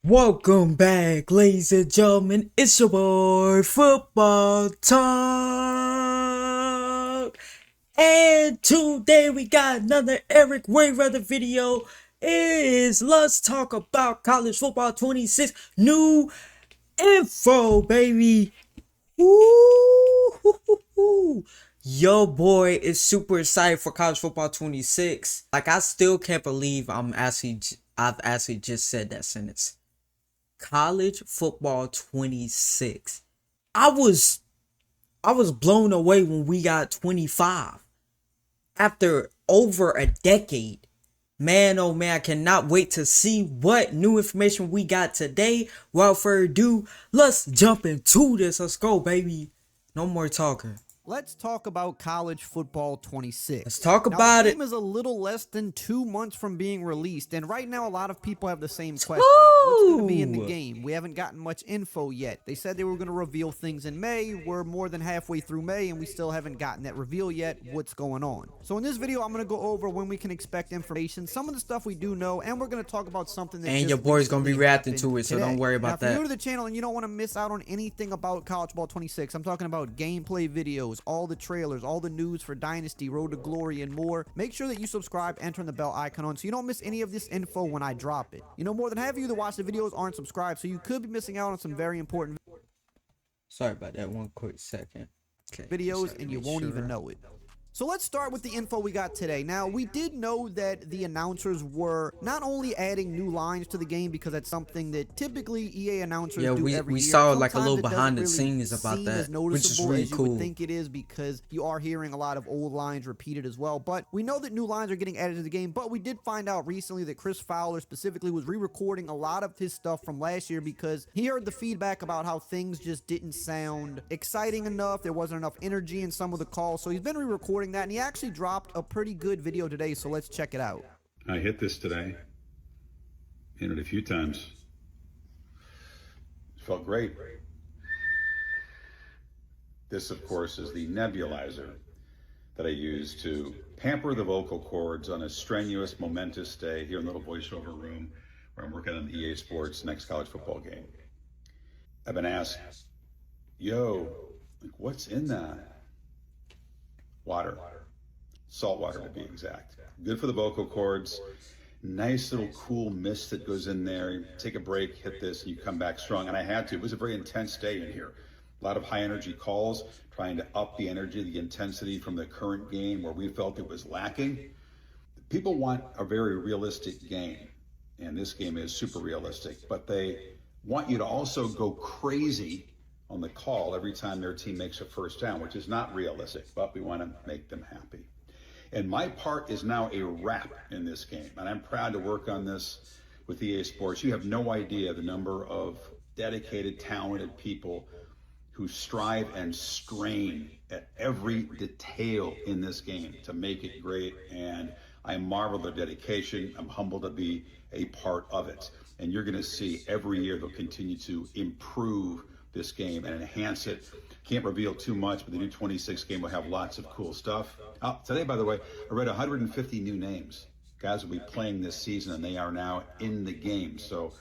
Welcome back, ladies and gentlemen. It's your boy, Football Talk. And today we got another Eric Wayweather video. Let's talk about college football 26 new info, baby. Woo! Yo, boy is super excited for college football 26. Like, I still can't believe I've actually just said that sentence. College football 26. I was blown away when we got 25 after over a decade. Man, oh man, I cannot wait to see what new information we got today. Without further ado, let's jump into this. Let's go, baby. No more talking. Let's talk about college football 26. Let's talk Now, about the it. game is a little less than 2 months from being released, and right now a lot of people have the same question. What's going to be in the game? We haven't gotten much info yet. They said they were going to reveal things in May. We're more than halfway through May, and we still haven't gotten that reveal yet. What's going on? So in this video, I'm going to go over when we can expect information, some of the stuff we do know, and we're going to talk about something that And your boy's going to be reacting to it, so don't worry about that. If you're new that. to the channel and you don't want to miss out on anything about college ball 26, I'm talking about gameplay videos, all the trailers, all the news for Dynasty, Road to Glory, and more. Make sure that you subscribe and turn the bell icon on so you don't miss any of this info when I drop it. You know, more than half of you that watch the videos aren't subscribed, so you could be missing out on some very important Sorry about that. One quick second. Okay, videos and you won't even know it. So let's start with the info we got today. Now, we did know that the announcers were not only adding new lines to the game, because that's something that typically EA announcers do every year. we saw like a Sometimes little it doesn't behind the really scenes about seem that, as which is noticeable really as you cool. would think it is, because you are hearing a lot of old lines repeated as well. But we know that new lines are getting added to the game, but we did find out recently that Chris Fowler specifically was re-recording a lot of his stuff from last year because he heard the feedback about how things just didn't sound exciting enough. There wasn't enough energy in some of the calls, so he's been re-recording that, and he actually dropped a pretty good video today, so let's check it out. I hit this today. Hit it a few times. It felt great. This, of course, is the nebulizer that I use to pamper the vocal cords on a strenuous, momentous day here in the little voiceover room where I'm working on the EA Sports next college football game. I've been asked, yo, like, what's in that? Water. Salt water to be exact. Good for the vocal cords. Nice little cool mist that goes in there. You take a break, hit this, and you come back strong. And I had to. It was a very intense day in here. A lot of high energy calls, trying to up the energy, the intensity from the current game where we felt it was lacking. People want a very realistic game, and this game is super realistic, but they want you to also go crazy on the call every time their team makes a first down, which is not realistic, but we want to make them happy. And my part is now a wrap in this game. And I'm proud to work on this with EA Sports. You have no idea the number of dedicated, talented people who strive and strain at every detail in this game to make it great. And I marvel at their dedication. I'm humbled to be a part of it. And you're going to see every year they'll continue to improve this game and enhance it. Can't reveal too much, but the new 26 game will have lots of cool stuff. Today, by the way, I read 150 new names. Guys will be playing this season, and they are now in the game. So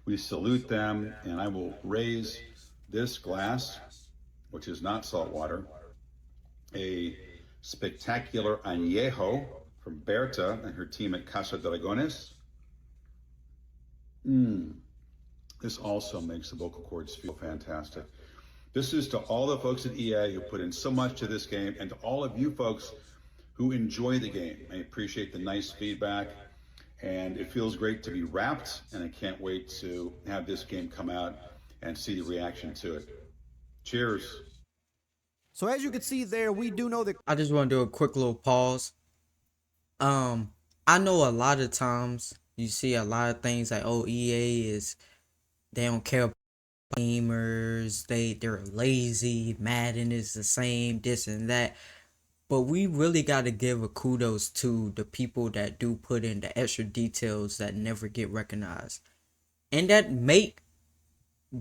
we salute them, and I will raise this glass, which is not salt water, a spectacular añejo from Berta and her team at Casa Dragones. This also makes the vocal cords feel fantastic. This is to all the folks at EA who put in so much to this game, and to all of you folks who enjoy the game. I appreciate the nice feedback, and it feels great to be wrapped, and I can't wait to have this game come out and see the reaction to it. Cheers. So as you can see there, we do know that I just want to do a quick little pause. I know a lot of times you see a lot of things like, oh, they don't care about gamers, they're lazy, Madden is the same, this and that. But we really got to give a kudos to the people that do put in the extra details that never get recognized, and that make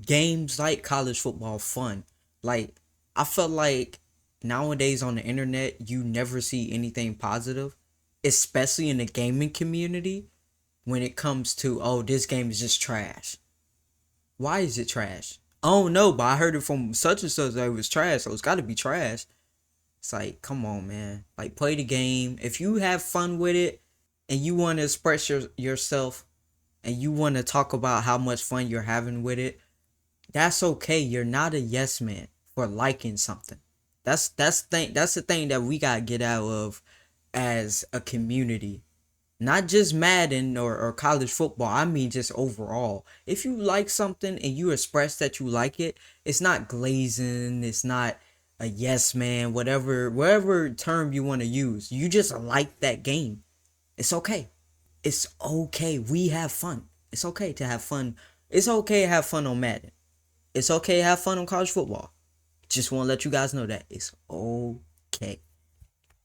games like college football fun. Like, I felt like nowadays on the internet, you never see anything positive, especially in the gaming community, when it comes to, oh, this game is just trash. Why is it trash? I don't know, but I heard it from such and such that it was trash, so it's got to be trash. It's like, come on, man. Like, play the game. If you have fun with it and you want to express yourself and you want to talk about how much fun you're having with it, that's okay. You're not a yes man for liking something. That's the thing that we gotta get out of as a community. Not just Madden or college football. I mean just overall. If you like something and you express that you like it, it's not glazing, it's not a yes man, whatever term you want to use. You just like that game. It's okay. It's okay. We have fun. It's okay to have fun. It's okay to have fun on Madden. It's okay to have fun on college football. Just want to let you guys know that it's okay.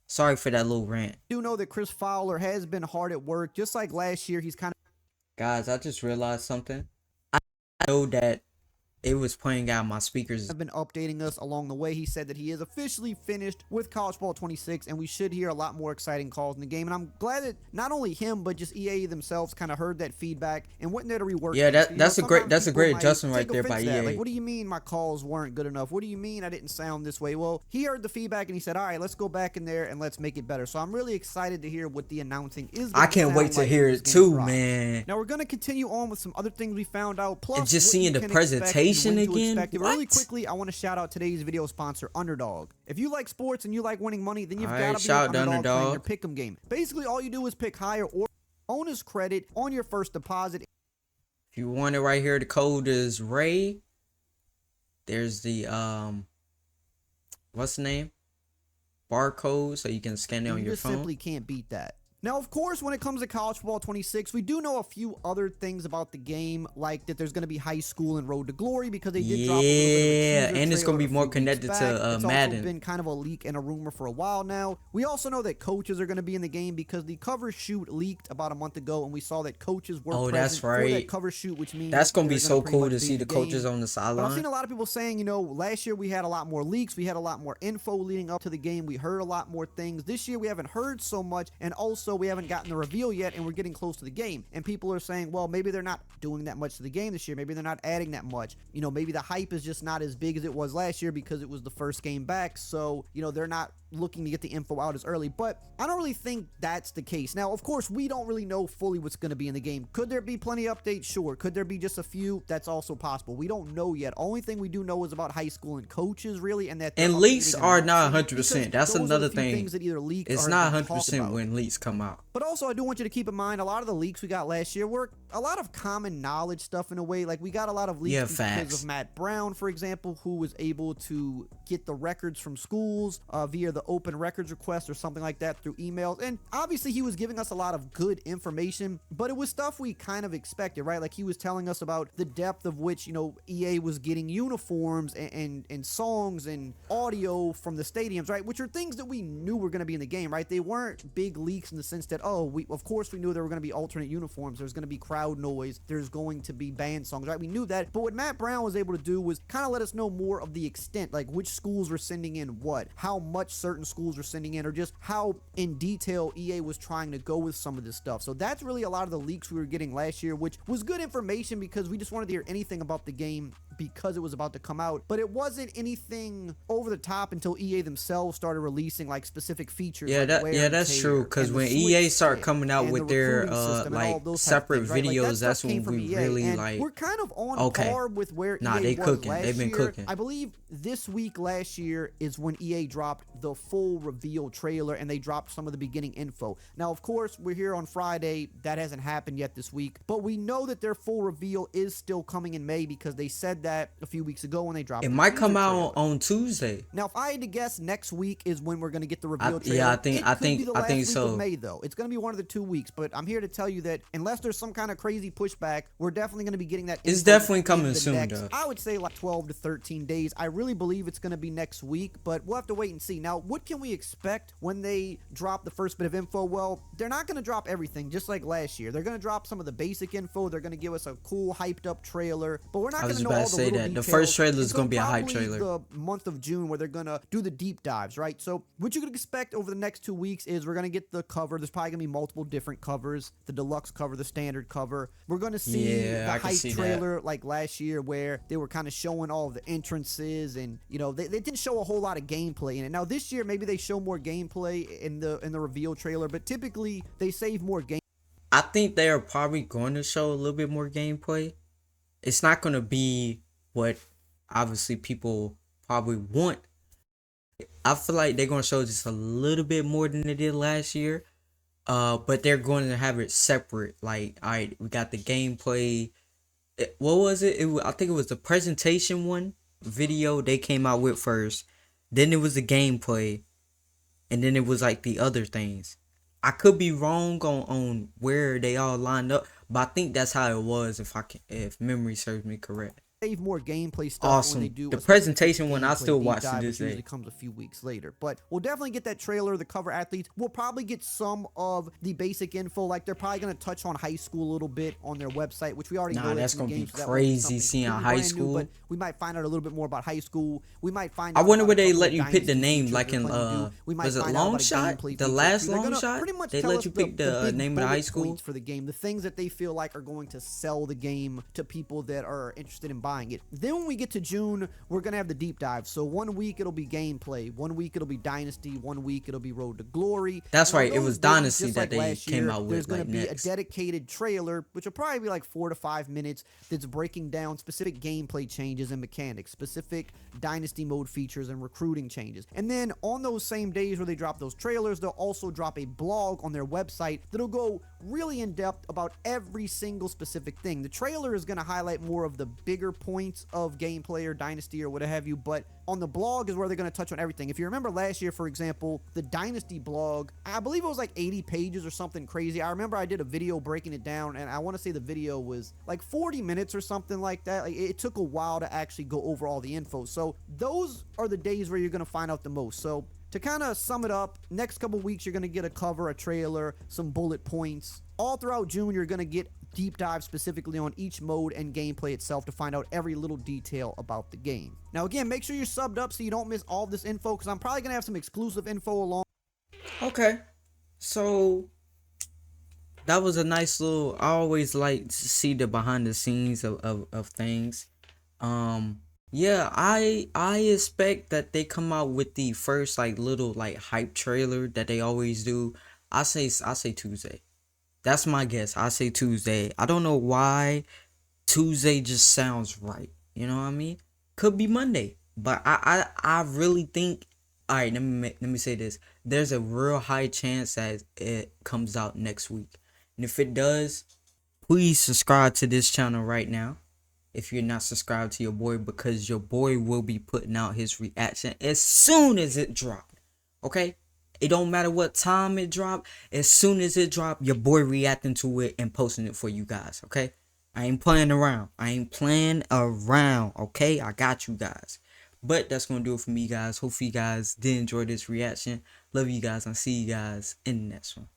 Sorry for that little rant. Do know that Chris Fowler has been hard at work. Just like last year, he's kind of... Guys, I just realized something. I know that it was playing out my speakers. Have been updating us along the way. He said that he is officially finished with College Football 26, and we should hear a lot more exciting calls in the game. And I'm glad that not only him, but just EA themselves kind of heard that feedback and went there to rework. Yeah, things. that's a great people adjustment might right there take by offense to that. EA. Like, what do you mean my calls weren't good enough? What do you mean I didn't sound this way? Well, he heard the feedback and he said, all right, let's go back in there and let's make it better. So I'm really excited to hear what the announcing is. I can't wait to hear it too, man. Now we're gonna continue on with some other things we found out. Plus, And just what seeing you the can expect and presentation when to again? expect it. Really What? quickly, I want to shout out today's video sponsor, Underdog. If you like sports and you like winning money, then you've All got right, to be shout an out to Underdog playing Underdog. their pick'em game. Basically, all you do is pick higher or bonus credit on your first deposit. If you want it right here, the code is Ray. There's the what's the name? Barcode, so you can scan it on You your just phone. simply can't beat that. Now, of course, when it comes to College Football 26, we do know a few other things about the game, like that there's going to be High School and Road to Glory, because they did drop a little bit of a Yeah, teaser and it's gonna trailer be a more few weeks connected back. to It's Madden. also been kind of a leak and a rumor for a while now. We also know that coaches are going to be in the game because the cover shoot leaked about a month ago, and we saw that coaches were Oh, present that's for that right. cover shoot, which means That's gonna be they're so pretty cool much to be see in the game. coaches on the But I've sideline. seen a lot of people saying, last year we had a lot more leaks, we had a lot more info leading up to the game, we heard a lot more things. This year we haven't heard so much, and also we haven't gotten the reveal yet, and we're getting close to the game. And people are saying, well, maybe they're not doing that much to the game this year, maybe they're not adding that much. Maybe the hype is just not as big as it was last year because it was the first game back, so they're not looking to get the info out as early. But I don't really think that's the case. Now, of course, we don't really know fully what's going to be in the game. Could there be plenty of updates? Sure. Could there be just a few? That's also possible. We don't know yet. Only thing we do know is about high school and coaches, really, and that they're And leaks updating are and not announcing, 100%. because That's those are the another few thing. things that either leak It's or not have been talked 100% about. when leaks come out. But also, I do want you to keep in mind, a lot of the leaks we got last year were a lot of common knowledge stuff in a way. Like, we got a lot of leaks Yeah, because facts. of Matt Brown, for example, who was able to get the records from schools via the open records request or something like that through emails. And obviously, he was giving us a lot of good information, but it was stuff we kind of expected, right? Like, he was telling us about the depth of which, EA was getting uniforms and songs and audio from the stadiums, right? Which are things that we knew were going to be in the game, right? They weren't big leaks in the sense that, of course we knew there were going to be alternate uniforms, there's going to be crowd noise, there's going to be band songs, right? We knew that. But what Matt Brown was able to do was kind of let us know more of the extent, like which schools were sending in what, how much certain schools were sending in, or just how in detail EA was trying to go with some of this stuff. So that's really a lot of the leaks we were getting last year, which was good information because we just wanted to hear anything about the game because it was about to come out. But it wasn't anything over the top until EA themselves started releasing like specific features. Yeah, like wear and that's tear true. Because and the when switch EA start stick coming out and with the their recruiting system and all like those type of separate things, right? Like, that videos, stuff that's came when from we EA, really and like. we're kind of on Okay. par with where Nah, EA they was cooking. last They've been year. cooking. I believe this week last year is when EA dropped the full reveal trailer, and they dropped some of the beginning info. Now, of course, we're here on Friday. That hasn't happened yet this week, but we know that their full reveal is still coming in May because they said that a few weeks ago when they dropped It the might teaser come trailer. out on Tuesday. Now, if I had to guess, next week is when we're going to get the reveal trailer. Yeah, I It think could be the last think week so. of May, though. It's going to be one of the 2 weeks, but I'm here to tell you that unless there's some kind of crazy pushback, we're definitely going to be getting that. It's info definitely in coming the soon, next, though. I would say like 12 to 13 days. I really believe it's going to be next week, but we'll have to wait and see. Now, what can we expect when they drop the first bit of info? Well, they're not going to drop everything, just like last year. They're going to drop some of the basic info. They're going to give us a cool, hyped up trailer, but we're not I going was to know about all to the say little that. The details first trailer is until gonna be a hype probably trailer. the month of June, where they're gonna do the deep dives, right? So what you can expect over the next 2 weeks is we're gonna get the cover. There's probably gonna be multiple different covers: the deluxe cover, the standard cover. We're gonna see Yeah, the I can hype see that. trailer like last year, where they were kind of showing all of the entrances, and you know they didn't show a whole lot of gameplay in it. Now this year maybe they show more gameplay in the reveal trailer, but typically they save more game. I think they are probably going to show a little bit more gameplay. It's not going to be what obviously people probably want. I feel like they're going to show just a little bit more than they did last year. But they're going to have it separate. Like, all right, we got the gameplay. What was it? I think it was the presentation one video they came out with first. Then it was the gameplay. And then it was like the other things. I could be wrong on where they all lined up, but I think that's how it was if memory serves me correct. Save more gameplay stuff when they Awesome. do The a presentation one I gameplay still deep watch to dive, this which usually day. comes a few weeks later. But we'll definitely get that trailer, the cover athletes. We'll probably get some of the basic info. Like they're probably going to touch on high school a little bit on their website, which we already know That's in the gonna be game, so that won't crazy something seeing completely high brand new, school. but we might find out a little bit more about high school. We might find I out wonder about where a they couple let of you pick the dynasty name, features like they're in planning to do. We might was it find out Long about a Shot? gameplay The feature. last They're Long gonna Shot? pretty much They tell let us you pick the big name of the high bullet school? points for the game, the things that they feel like are going to sell the game to people that are interested in buying it. Then when we get to June, we're gonna have the deep dive. So 1 week it'll be gameplay, 1 week it'll be Dynasty, 1 week it'll be Road to Glory. That's And on right, it those was days, Dynasty just that like they last came year, out with, there's gonna like, be next. a dedicated trailer, which will probably be like 4 to 5 minutes, that's breaking down specific gameplay changes and mechanics, specific Dynasty mode features and recruiting changes. And then on those same days where they drop those trailers, they'll also drop a blog on their website that'll go really in depth about every single specific thing. The trailer is going to highlight more of the bigger points of gameplay or Dynasty or what have you, but on the blog is where they're going to touch on everything. If you remember last year, for example, the Dynasty blog, I believe it was like 80 pages or something crazy. I remember I did a video breaking it down, and I want to say the video was like 40 minutes or something like that. Like, it took a while to actually go over all the info. So those are the days where you're going to find out the most. So to kind of sum it up, next couple weeks you're going to get a cover, a trailer, some bullet points. All throughout June, you're going to get deep dive specifically on each mode and gameplay itself to find out every little detail about the game. Now again, make sure you're subbed up so you don't miss all this info, because I'm probably going to have some exclusive info along. Okay. So that was a nice little, I always like to see the behind the scenes of things. Yeah, I expect that they come out with the first like little like hype trailer that they always do. I say Tuesday. That's my guess. I say Tuesday. I don't know why Tuesday just sounds right. You know what I mean? Could be Monday, but I really think. All right, let me say this. There's a real high chance that it comes out next week, and if it does, please subscribe to this channel right now. If you're not subscribed to your boy, because your boy will be putting out his reaction as soon as it dropped. Okay? It don't matter what time it dropped. As soon as it dropped, your boy reacting to it and posting it for you guys. Okay? I ain't playing around. Okay? I got you guys. But that's going to do it for me, guys. Hopefully you guys did enjoy this reaction. Love you guys. I'll see you guys in the next one.